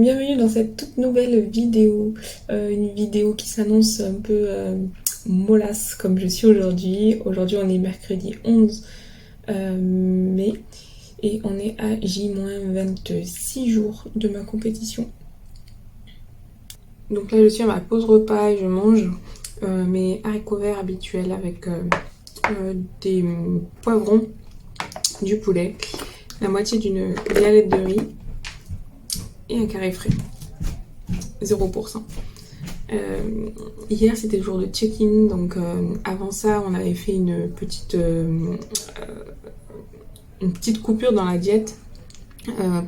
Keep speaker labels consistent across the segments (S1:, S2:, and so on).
S1: Bienvenue dans cette toute nouvelle vidéo, une vidéo qui s'annonce un peu mollasse comme je suis aujourd'hui. Aujourd'hui on est mercredi 11 mai et on est à J-26 jours de ma compétition. Donc là je suis à ma pause repas et je mange mes haricots verts habituels avec des poivrons, du poulet, la moitié d'une galette de riz et un carré frais, 0%. Hier c'était le jour de check-in, donc avant ça on avait fait une petite coupure dans la diète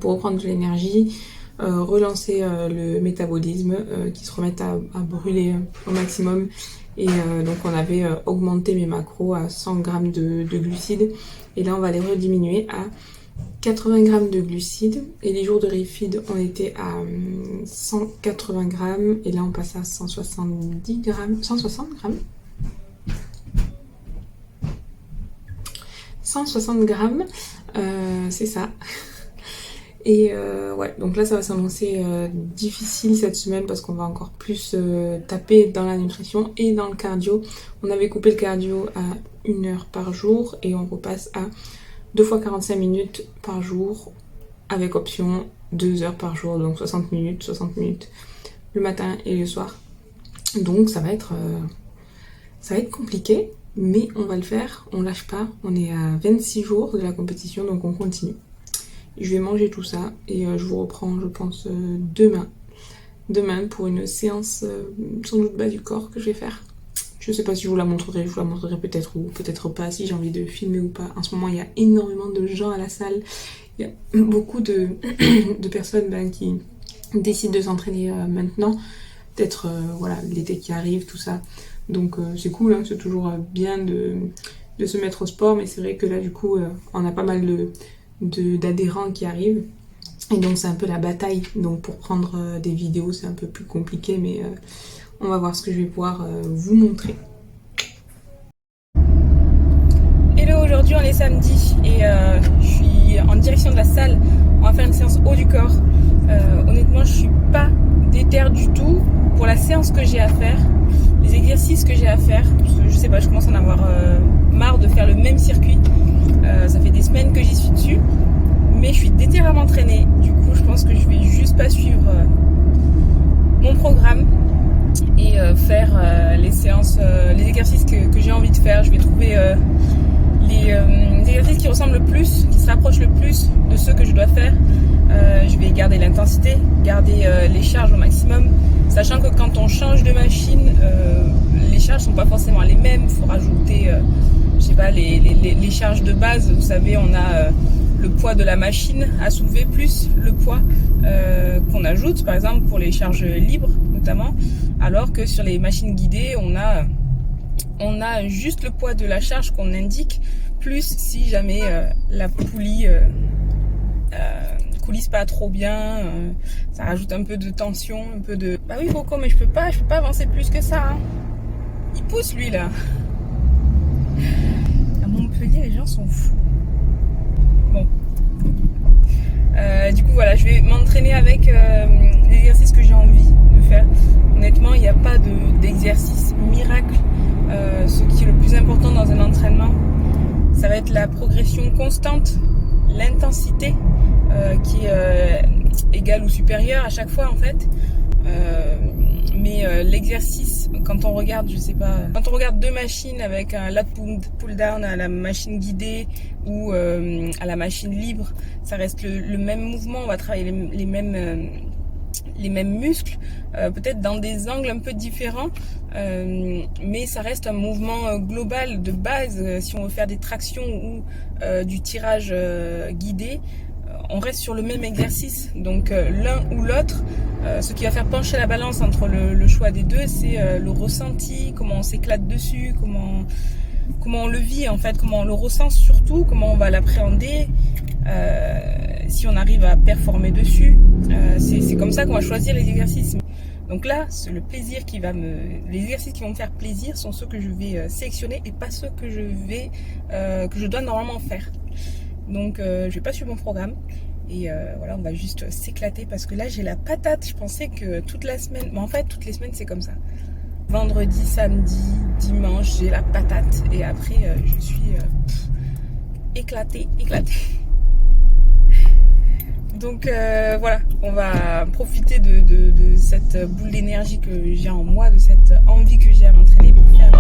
S1: pour reprendre de l'énergie, relancer le métabolisme, qui se remette à brûler au maximum. Et donc on avait augmenté mes macros à 100 grammes de glucides et là on va les rediminuer à 80 grammes de glucides, et les jours de refeed on était à 180 grammes et là on passe à 170 grammes, 160 grammes 160 grammes, c'est ça. Et ouais, donc là ça va s'annoncer difficile cette semaine parce qu'on va encore plus taper dans la nutrition et dans le cardio. On avait coupé le cardio à 1 heure par jour et on repasse à 2 fois 45 minutes par jour avec option 2 heures par jour, donc 60 minutes le matin et le soir. Donc ça va être compliqué, mais on va le faire, on lâche pas. On est à 26 jours de la compétition, donc on continue. Je vais manger tout ça et je vous reprends, je pense, demain pour une séance sans doute bas du corps que je vais faire. Je sais pas si je vous la montrerai, peut-être ou peut-être pas, si j'ai envie de filmer ou pas. En ce moment, il y a énormément de gens à la salle. Il y a beaucoup de personnes qui décident de s'entraîner maintenant. Peut-être voilà, l'été qui arrive, tout ça. Donc c'est cool, hein, c'est toujours bien de se mettre au sport, mais c'est vrai que là, du coup, on a pas mal d'adhérents qui arrivent. Et donc c'est un peu la bataille. Donc pour prendre des vidéos, c'est un peu plus compliqué, mais on va voir ce que je vais pouvoir vous montrer. Hello, aujourd'hui on est samedi et je suis en direction de la salle. On va faire une séance haut du corps. Honnêtement, je suis pas déter du tout pour la séance que j'ai à faire, les exercices que j'ai à faire. Je sais pas, je commence à en avoir marre de faire le même circuit. Ça fait des semaines que j'y suis dessus, mais je suis déter à m'entraîner. Du coup, je pense que je vais juste pas suivre mon programme et faire les séances, les exercices que j'ai envie de faire. Je vais trouver les exercices qui ressemblent le plus, qui se rapprochent le plus de ceux que je dois faire. Je vais garder l'intensité, garder les charges au maximum, sachant que quand on change de machine, les charges sont pas forcément les mêmes. Il faut rajouter je sais pas, les charges de base. Vous savez, on a le poids de la machine à soulever plus le poids qu'on ajoute, par exemple pour les charges libres notamment, alors que sur les machines guidées, on a juste le poids de la charge qu'on indique, plus si jamais la poulie coulisse pas trop bien, ça rajoute un peu de tension, un peu de... Bah oui Coco, mais je peux pas avancer plus que ça, hein. Il pousse lui là. À Montpellier, les gens sont fous. Bon. Du coup, voilà, je vais m'entraîner avec les exercices que j'ai envie de faire. Honnêtement, il n'y a pas d'exercice miracle. Ce qui est le plus important dans un entraînement, ça va être la progression constante, l'intensité qui est égale ou supérieure à chaque fois en fait. Mais l'exercice, quand on regarde, je sais pas, quand on regarde deux machines avec un lat pull down à la machine guidée ou à la machine libre, ça reste le même mouvement. On va travailler les mêmes muscles, peut-être dans des angles un peu différents, mais ça reste un mouvement global de base. Si on veut faire des tractions ou du tirage guidé, on reste sur le même exercice. Donc l'un ou l'autre, ce qui va faire pencher la balance entre le choix des deux, c'est le ressenti, comment on s'éclate dessus, comment on le vit en fait, comment on le ressent surtout, comment on va l'appréhender, si on arrive à performer dessus. C'est comme ça qu'on va choisir les exercices. Donc là, le plaisir les exercices qui vont me faire plaisir sont ceux que je vais sélectionner et pas ceux que je dois normalement faire. Donc je vais pas suivre mon programme Et voilà, on va juste s'éclater parce que là j'ai la patate. Je pensais que toute la semaine, mais en fait toutes les semaines c'est comme ça. Vendredi, samedi, dimanche, j'ai la patate et après je suis éclatée. Donc voilà, on va profiter de cette boule d'énergie que j'ai en moi, de cette envie que j'ai à m'entraîner pour faire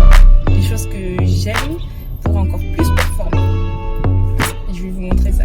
S1: des choses que j'aime, pour encore plus performer. Et je vais vous montrer ça.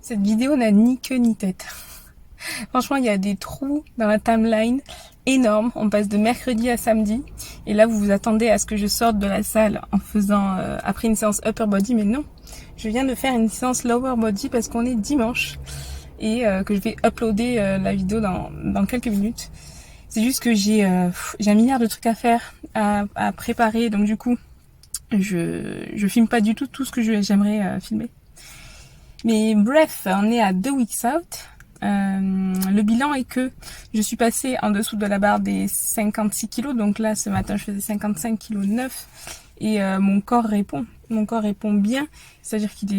S1: Cette vidéo n'a ni queue ni tête. Franchement, il y a des trous dans la timeline énormes. On passe de mercredi à samedi. Et là, vous vous attendez à ce que je sorte de la salle en faisant après une séance upper body. Mais non, je viens de faire une séance lower body parce qu'on est dimanche. Et que je vais uploader la vidéo dans quelques minutes. C'est juste que j'ai un milliard de trucs à faire, à préparer. Donc du coup, je filme pas du tout ce que j'aimerais filmer. Mais bref, on est à 2 weeks out. Le bilan est que je suis passée en dessous de la barre des 56 kilos. Donc là, ce matin, je faisais 55 kg 9. Et mon corps répond. Mon corps répond bien. C'est-à-dire qu'il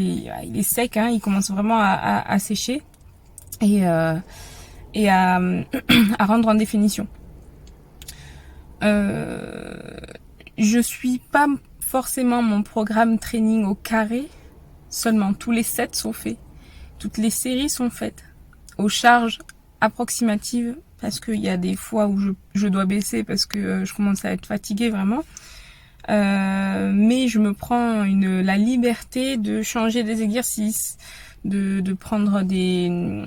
S1: est sec, hein, il commence vraiment à sécher. Et à rendre en définition. Je suis pas forcément mon programme training au carré. Seulement tous les sets sont faits. Toutes les séries sont faites. Aux charges approximatives. Parce qu'il y a des fois où je dois baisser parce que je commence à être fatiguée vraiment. Mais je me prends la liberté de changer des exercices. De prendre des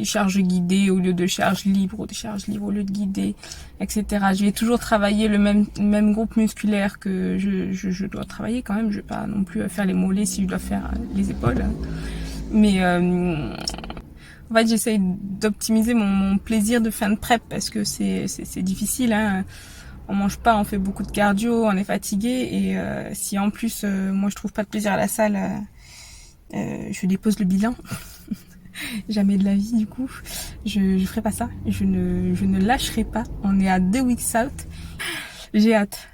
S1: charges guidées au lieu de charges libres, ou des charges libres au lieu de guidées, etc. Je vais toujours travailler le même groupe musculaire que je dois travailler quand même. Je vais pas non plus faire les mollets si je dois faire les épaules. Mais En fait, j'essaye d'optimiser mon plaisir de fin de prep parce que c'est difficile, hein. On mange pas, on fait beaucoup de cardio, on est fatigué et si en plus moi je trouve pas de plaisir à la salle, je dépose le bilan. Jamais de la vie du coup. Je ferai pas ça. Je ne lâcherai pas. On est à 2 weeks out. J'ai hâte.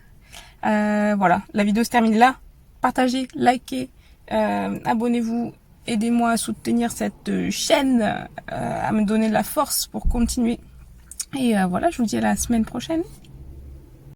S1: Voilà, la vidéo se termine là. Partagez, likez, abonnez-vous. Aidez-moi à soutenir cette chaîne, à me donner de la force pour continuer. Et voilà, je vous dis à la semaine prochaine.